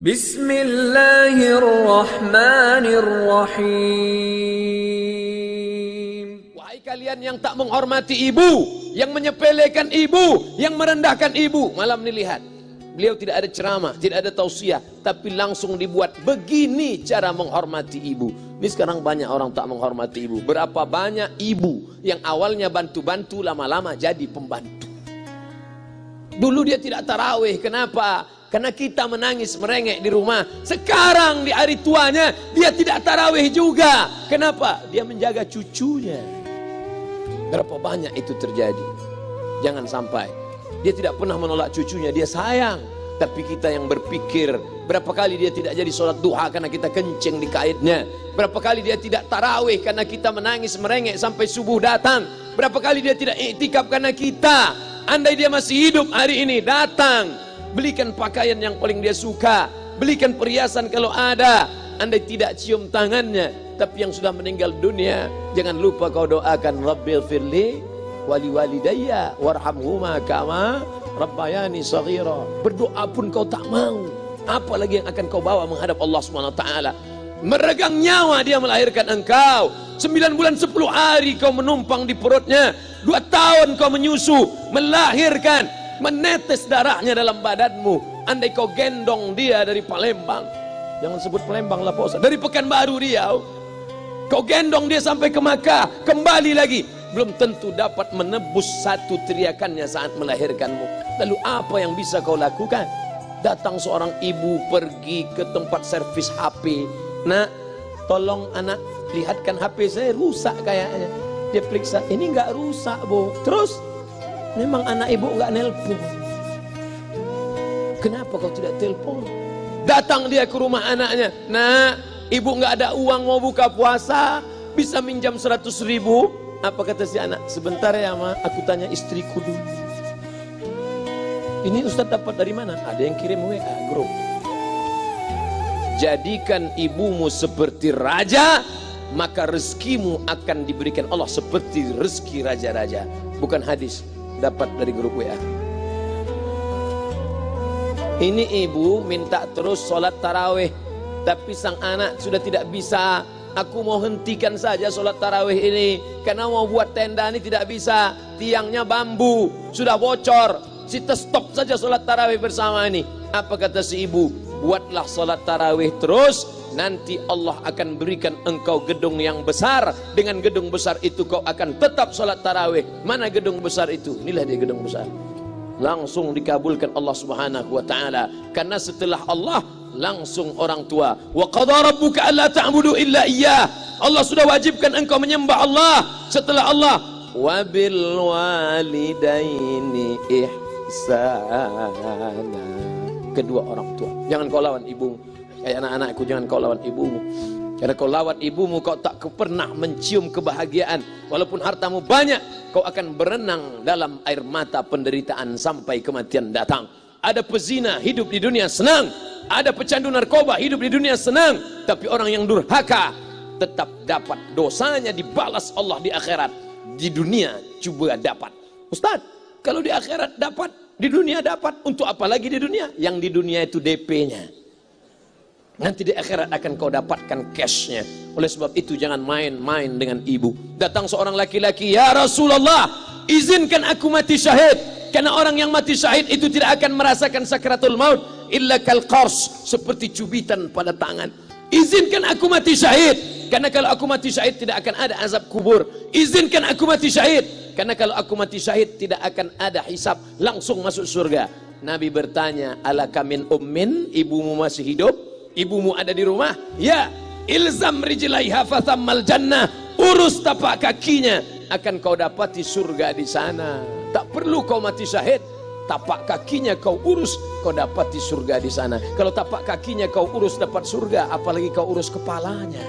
Bismillahirrahmanirrahim. Wahai kalian yang tak menghormati ibu, yang menyepelekan ibu, yang merendahkan ibu. Malam ini lihat, beliau tidak ada ceramah, tidak ada tausiah, tapi langsung dibuat begini cara menghormati ibu. Ini sekarang banyak orang tak menghormati ibu. Berapa banyak ibu yang awalnya bantu-bantu, lama-lama jadi pembantu. Dulu dia tidak tarawih, kenapa? Karena kita menangis merengek di rumah. Sekarang di hari tuanya dia tidak tarawih juga. Kenapa? Dia menjaga cucunya. Berapa banyak itu terjadi. Jangan sampai. Dia tidak pernah menolak cucunya, dia sayang. Tapi kita yang berpikir, berapa kali dia tidak jadi sholat duha karena kita kencing di kaitnya. Berapa kali dia tidak tarawih karena kita menangis merengek sampai subuh datang. Berapa kali dia tidak iktikaf karena kita. Andai dia masih hidup hari ini, datang, belikan pakaian yang paling dia suka, belikan perhiasan kalau ada. Andai tidak cium tangannya, tapi yang sudah meninggal dunia, jangan lupa kau doakan, Rabbil firli wali walidayya warhamhuma kama rabbayani saghira. Berdoa pun kau tak mau, apalagi yang akan kau bawa menghadap Allah SWT. Meregang nyawa dia melahirkan engkau, 9 bulan 10 hari kau menumpang di perutnya, 2 tahun kau menyusu, melahirkan, menetes darahnya dalam badanmu. Andai kau gendong dia dari Palembang, jangan sebut Palembang lah Pak Ustaz, dari Pekanbaru Riau, kau gendong dia sampai ke Makkah, kembali lagi, belum tentu dapat menebus satu teriakannya saat melahirkanmu. Lalu apa yang bisa kau lakukan? Datang seorang ibu pergi ke tempat servis HP. Nak, tolong anak lihatkan HP saya rusak kayaknya. Dia periksa, ini enggak rusak bu. Terus memang anak ibu enggak nelpon. Kenapa kau tidak telepon? Datang dia ke rumah anaknya. Nah, ibu enggak ada uang mau buka puasa, bisa minjam 100.000. Apa kata si anak? Sebentar ya ma, aku tanya istriku dulu. Ini Ustaz dapat dari mana? Ada yang kirim WA grup. Jadikan ibumu seperti raja, maka rezekimu akan diberikan Allah seperti rezeki raja-raja. Bukan hadis, dapat dari grup WA. Ini ibu minta terus sholat tarawih, tapi sang anak sudah tidak bisa. Aku mau hentikan saja sholat tarawih ini, karena mau buat tenda ini tidak bisa. Tiangnya bambu, sudah bocor. Kita stop saja sholat tarawih bersama ini. Apa kata si ibu? Buatlah sholat tarawih terus, nanti Allah akan berikan engkau gedung yang besar. Dengan gedung besar itu kau akan tetap sholat tarawih. Mana gedung besar itu? Inilah dia gedung besar. Langsung dikabulkan Allah Subhanahu wa ta'ala. Karena setelah Allah langsung orang tua. Wa qadha rabbuka alla ta'budu illa iyyah. Allah sudah wajibkan engkau menyembah Allah. Setelah Allah, wa bil walidaini ihsana. Kedua orang tua. Jangan kau lawan ibumu. Kayak anak-anakku, jangan kau lawan ibumu. Karena kau lawan ibumu, kau tak pernah mencium kebahagiaan. Walaupun hartamu banyak, kau akan berenang dalam air mata penderitaan sampai kematian datang. Ada pezina hidup di dunia senang, ada pecandu narkoba hidup di dunia senang, tapi orang yang durhaka tetap dapat dosanya dibalas Allah di akhirat. Di dunia coba dapat. Ustaz, kalau di akhirat dapat, di dunia dapat, untuk apa lagi di dunia? Yang di dunia itu DP-nya. Nanti di akhirat akan kau dapatkan cash-nya. Oleh sebab itu jangan main-main dengan ibu. Datang seorang laki-laki, ya Rasulullah, izinkan aku mati syahid. Karena orang yang mati syahid itu tidak akan merasakan sakratul maut illa kal qars, seperti cubitan pada tangan. Izinkan aku mati syahid, karena kalau aku mati syahid tidak akan ada azab kubur. Izinkan aku mati syahid, karena kalau aku mati syahid tidak akan ada hisab, langsung masuk surga. Nabi bertanya, alaka min ummin, ibumu masih hidup? Ibumu ada di rumah? Ya. Ilzam rijlaiha fathammal jannah, urus tapak kakinya, akan kau dapati surga di sana. Tak perlu kau mati syahid, tapak kakinya kau urus, kau dapati surga di sana. Kalau tapak kakinya kau urus dapat surga, apalagi kau urus kepalanya,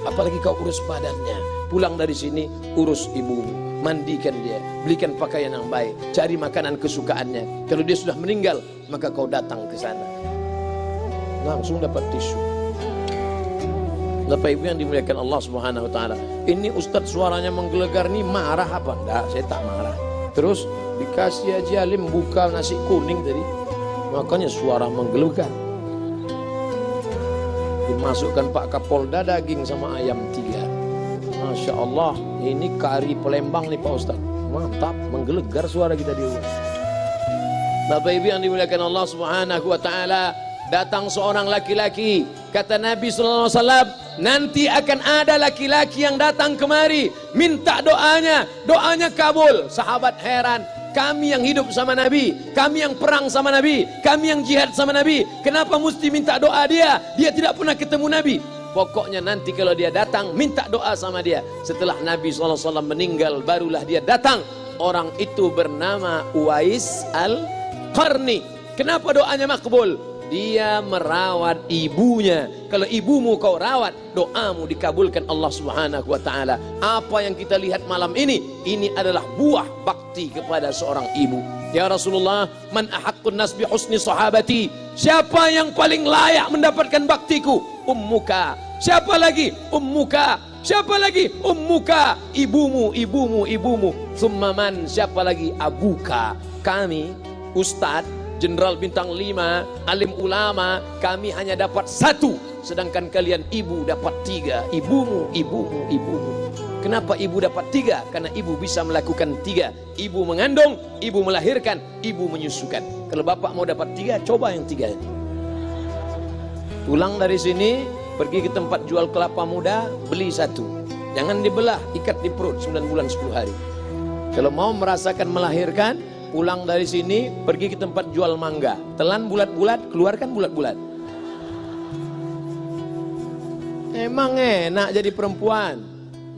apalagi kau urus badannya. Pulang dari sini, urus ibumu, mandikan dia, belikan pakaian yang baik, cari makanan kesukaannya. Kalau dia sudah meninggal, maka kau datang ke sana, langsung dapat tisu. Bapak Ibu yang dimuliakan Allah Subhanahu wa taala. Ini Ustadz suaranya menggelegar nih, marah apa? Enggak, saya tak marah. Terus dikasih aja alim buka nasi kuning tadi, makanya suara menggelegar. Dimasukkan Pak Kapolda daging sama ayam 3. Masya Allah, ini kari Palembang nih Pak Ustaz. Mantap, menggelegar suara kita di rumah. Bapak Ibu yang dimuliakan Allah Subhanahu wa taala, datang seorang laki-laki, kata Nabi sallallahu alaihi wasallam, nanti akan ada laki-laki yang datang kemari minta doanya, doanya kabul. Sahabat heran, kami yang hidup sama Nabi, kami yang perang sama Nabi, kami yang jihad sama Nabi, kenapa mesti minta doa dia? Dia tidak pernah ketemu Nabi. Pokoknya nanti kalau dia datang, minta doa sama dia. Setelah Nabi SAW meninggal, barulah dia datang. Orang itu bernama Uwais Al-Qarni. Kenapa doanya makbul? Dia merawat ibunya. Kalau ibumu kau rawat, doamu dikabulkan Allah Subhanahu wa taala. Apa yang kita lihat malam ini adalah buah bakti kepada seorang ibu. Ya Rasulullah, man ahaqqun nas bi husni sahabati? Siapa yang paling layak mendapatkan baktiku? Ummuka. Siapa lagi? Ummuka. Siapa lagi? Ummuka. Ibumu, ibumu, ibumu. Tsumma man? Siapa lagi? Abuka. Kami, Ustadz, Jenderal Bintang 5, alim ulama, kami hanya dapat 1, sedangkan kalian ibu dapat 3. Ibumu, ibumu, ibumu. Kenapa ibu dapat 3? Karena ibu bisa melakukan 3. Ibu mengandung, ibu melahirkan, ibu menyusukan. Kalau bapak mau dapat 3, coba yang 3 ini. Pulang dari sini, pergi ke tempat jual kelapa muda, beli 1. Jangan dibelah, ikat di perut 9 bulan 10 hari. Kalau mau merasakan melahirkan, pulang dari sini, pergi ke tempat jual mangga. Telan bulat-bulat, keluarkan bulat-bulat. Emang enak jadi perempuan.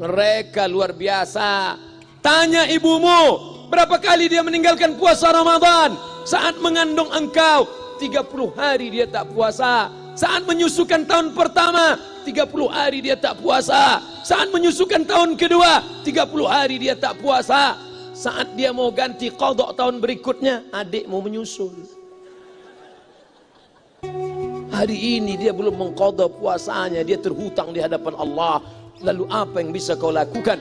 Mereka luar biasa. Tanya ibumu, berapa kali dia meninggalkan puasa Ramadan? Saat mengandung engkau, 30 hari dia tak puasa. Saat menyusukan tahun pertama, 30 hari dia tak puasa. Saat menyusukan tahun kedua, 30 hari dia tak puasa. Saat dia mau ganti qadha tahun berikutnya, adik mau menyusul. Hari ini dia belum mengqadha puasanya, dia terhutang di hadapan Allah. Lalu apa yang bisa kau lakukan?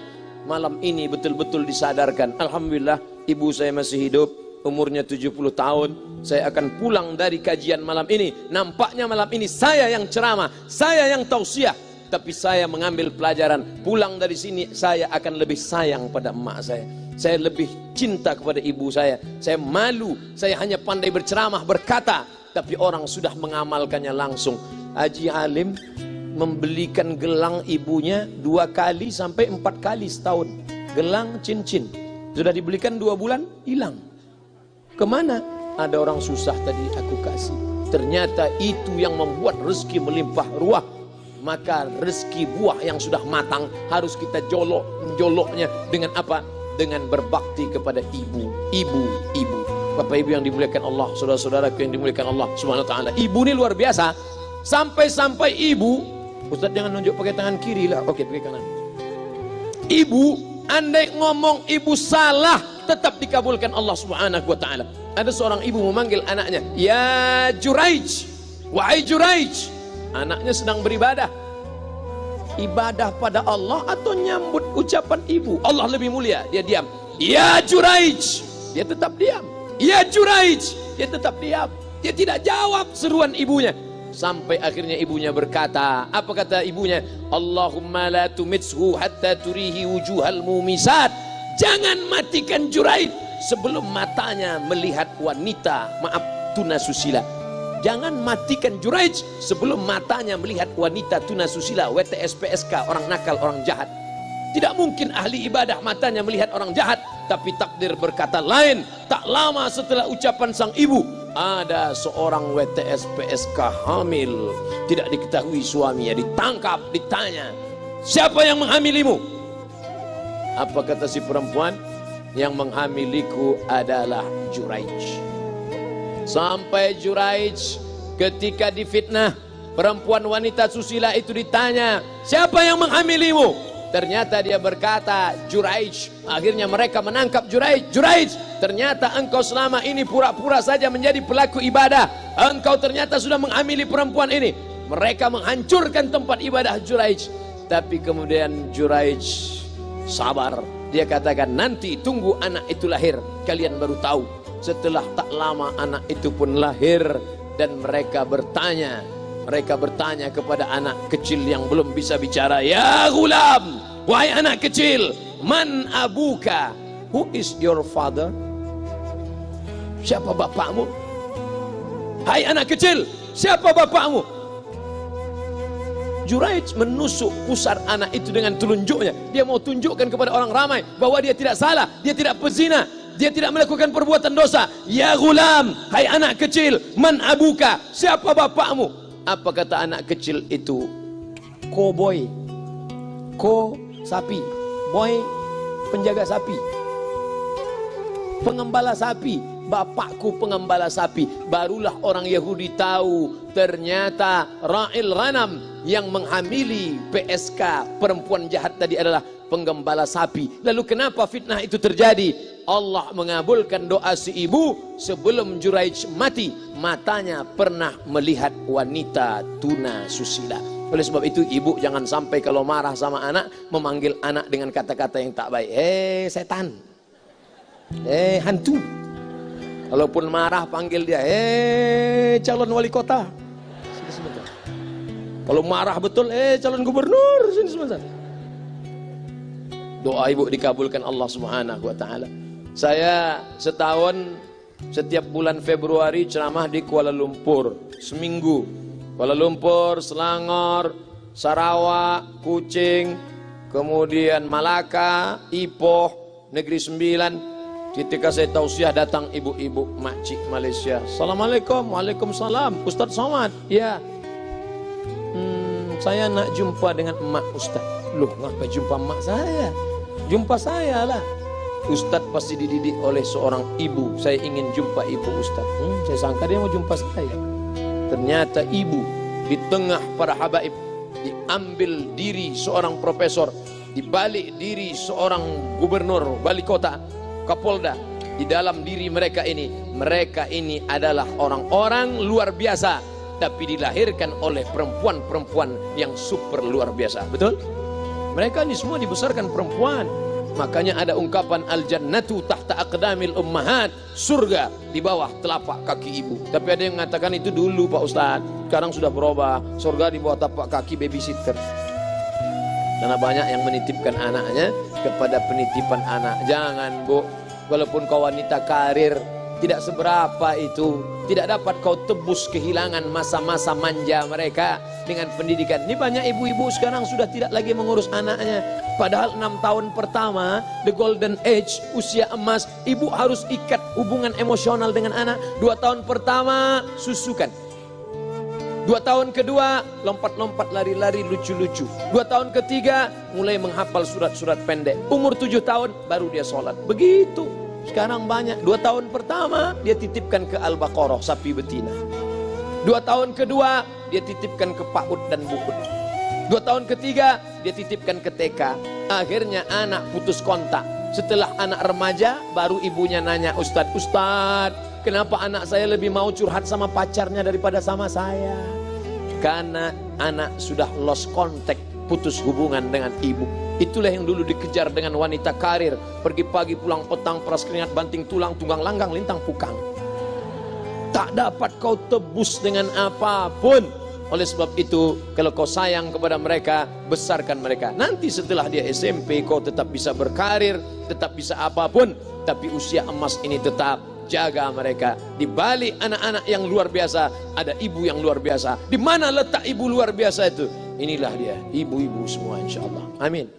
Malam ini betul-betul disadarkan. Alhamdulillah, ibu saya masih hidup, umurnya 70 tahun. Saya akan pulang dari kajian malam ini. Nampaknya malam ini saya yang ceramah, saya yang tausiah. Tapi saya mengambil pelajaran. Pulang dari sini saya akan lebih sayang pada emak saya. Saya lebih cinta kepada ibu saya. Saya malu, saya hanya pandai berceramah, berkata, tapi orang sudah mengamalkannya langsung. Haji Halim membelikan gelang ibunya 2 kali sampai 4 kali setahun. Gelang cincin. Sudah dibelikan 2 bulan, hilang. Kemana? Ada orang susah tadi aku kasih. Ternyata itu yang membuat rezeki melimpah ruah. Maka rezeki buah yang sudah matang harus kita menjoloknya dengan apa? Dengan berbakti kepada ibu. Bapak ibu yang dimuliakan Allah, saudara-saudaraku yang dimuliakan Allah Subhanahu wa taala. Ibu ini luar biasa. Sampai-sampai ibu, Ustaz jangan nunjuk pakai tangan kiri lah. Oke, pakai kanan. Ibu, andai ngomong ibu salah, tetap dikabulkan Allah Subhanahu wa taala. Ada seorang ibu memanggil anaknya, "Ya Juraij, wahai Juraij." Anaknya sedang beribadah. Ibadah pada Allah atau nyambut ucapan ibu? Allah lebih mulia, dia diam. "Ya Juraij." Dia tetap diam. "Ya Juraij." Dia tetap diam. Dia tidak jawab seruan ibunya. Sampai akhirnya ibunya berkata, apa kata ibunya? "Allahumma la tumitshu hatta turihi wujuhal mumisat." Jangan matikan Juraij sebelum matanya melihat wanita, maaf, tunasusila. Jangan matikan Juraij sebelum matanya melihat wanita tunasusila, WTS PSK, orang nakal, orang jahat. Tidak mungkin ahli ibadah matanya melihat orang jahat. Tapi takdir berkata lain. Tak lama setelah ucapan sang ibu, ada seorang WTS PSK hamil. Tidak diketahui suaminya, ditangkap, ditanya, "Siapa yang menghamilimu?" Apa kata si perempuan? "Yang menghamiliku adalah Juraij." Sampai Juraij ketika difitnah, perempuan wanita susila itu ditanya, "Siapa yang menghamilimu?" Ternyata dia berkata, "Juraij." Akhirnya mereka menangkap Juraij. "Juraij, ternyata engkau selama ini pura-pura saja menjadi pelaku ibadah. Engkau ternyata sudah menghamili perempuan ini." Mereka menghancurkan tempat ibadah Juraij. Tapi kemudian Juraij sabar. Dia katakan, "Nanti tunggu anak itu lahir, kalian baru tahu." Setelah tak lama anak itu pun lahir dan mereka bertanya, Mereka bertanya kepada anak kecil yang belum bisa bicara, "Ya gulam, wahai anak kecil, man abuka? Who is your father?" Siapa bapakmu? Hai anak kecil, siapa bapakmu? Juraij menusuk pusar anak itu dengan telunjuknya. Dia mau tunjukkan kepada orang ramai bahwa dia tidak salah, dia tidak pezina, dia tidak melakukan perbuatan dosa. "Ya gulam, hai anak kecil, man abuka? Siapa bapakmu?" Apa kata anak kecil itu? Cowboy. Ko sapi, boy penjaga sapi, pengembala sapi. Bapakku pengembala sapi. Barulah orang Yahudi tahu ternyata ra'il ghanam yang menghamili PSK perempuan jahat tadi adalah penggembala sapi. Lalu kenapa fitnah itu terjadi? Allah mengabulkan doa si ibu sebelum Juraij mati. Matanya pernah melihat wanita tuna susila. Oleh sebab itu ibu jangan sampai kalau marah sama anak memanggil anak dengan kata-kata yang tak baik. Setan, hantu. Kalaupun marah panggil dia, calon wali kota. Sini sebentar. Kalau marah betul, calon gubernur. Sini sebentar. Doa ibu dikabulkan Allah Subhanahu wa taala. Saya setahun setiap bulan Februari ceramah di Kuala Lumpur seminggu. Kuala Lumpur, Selangor, Sarawak, Kuching, kemudian Malaka, Ipoh, Negeri Sembilan. Ketika saya tausiah datang ibu-ibu makcik Malaysia. Assalamualaikum. Waalaikumsalam. Ustaz Somad. Ya. Saya nak jumpa dengan emak Ustaz. Loh, ngapa jumpa emak saya? Jumpa saya lah. Ustaz pasti dididik oleh seorang ibu. Saya ingin jumpa ibu Ustaz. Saya sangka dia mau jumpa saya. Ternyata ibu di tengah para habaib, diambil diri seorang profesor, dibalik diri seorang gubernur, wali kota, Kapolda. Di dalam diri mereka ini adalah orang-orang luar biasa, tapi dilahirkan oleh perempuan-perempuan yang super luar biasa. Betul? Mereka ini semua dibesarkan perempuan. Makanya ada ungkapan al-jannatu tahta aqdamil ummahat, surga di bawah telapak kaki ibu. Tapi ada yang mengatakan itu dulu Pak Ustadz, sekarang sudah berubah, surga di bawah telapak kaki babysitter. Karena banyak yang menitipkan anaknya kepada penitipan anak. Jangan Bu, walaupun kau wanita karir, tidak seberapa itu, tidak dapat kau tebus kehilangan masa-masa manja mereka dengan pendidikan. Ini banyak ibu-ibu sekarang sudah tidak lagi mengurus anaknya. Padahal 6 tahun pertama, the golden age, usia emas, ibu harus ikat hubungan emosional dengan anak. 2 tahun pertama susukan, 2 tahun kedua lompat-lompat, lari-lari, lucu-lucu. 2 tahun ketiga mulai menghafal surat-surat pendek. Umur 7 tahun baru dia sholat. Begitu. Sekarang banyak. 2 tahun pertama dia titipkan ke Al-Baqarah, sapi betina. 2 tahun kedua dia titipkan ke PAUD dan BUUD. 2 tahun ketiga dia titipkan ke TK. Akhirnya anak putus kontak. Setelah anak remaja baru ibunya nanya, Ustadz, kenapa anak saya lebih mau curhat sama pacarnya daripada sama saya? Karena anak sudah lost contact, putus hubungan dengan ibu. Itulah yang dulu dikejar dengan wanita karir. Pergi pagi pulang petang, peras keringat, banting tulang, tunggang langgang, lintang pukang. Tak dapat kau tebus dengan apapun. Oleh sebab itu, kalau kau sayang kepada mereka, besarkan mereka. Nanti setelah dia SMP, kau tetap bisa berkarir, tetap bisa apapun. Tapi usia emas ini tetap jaga mereka. Di balik anak-anak yang luar biasa, ada ibu yang luar biasa. Di mana letak ibu luar biasa itu? Inilah dia, ibu-ibu semua insya Allah. Amin.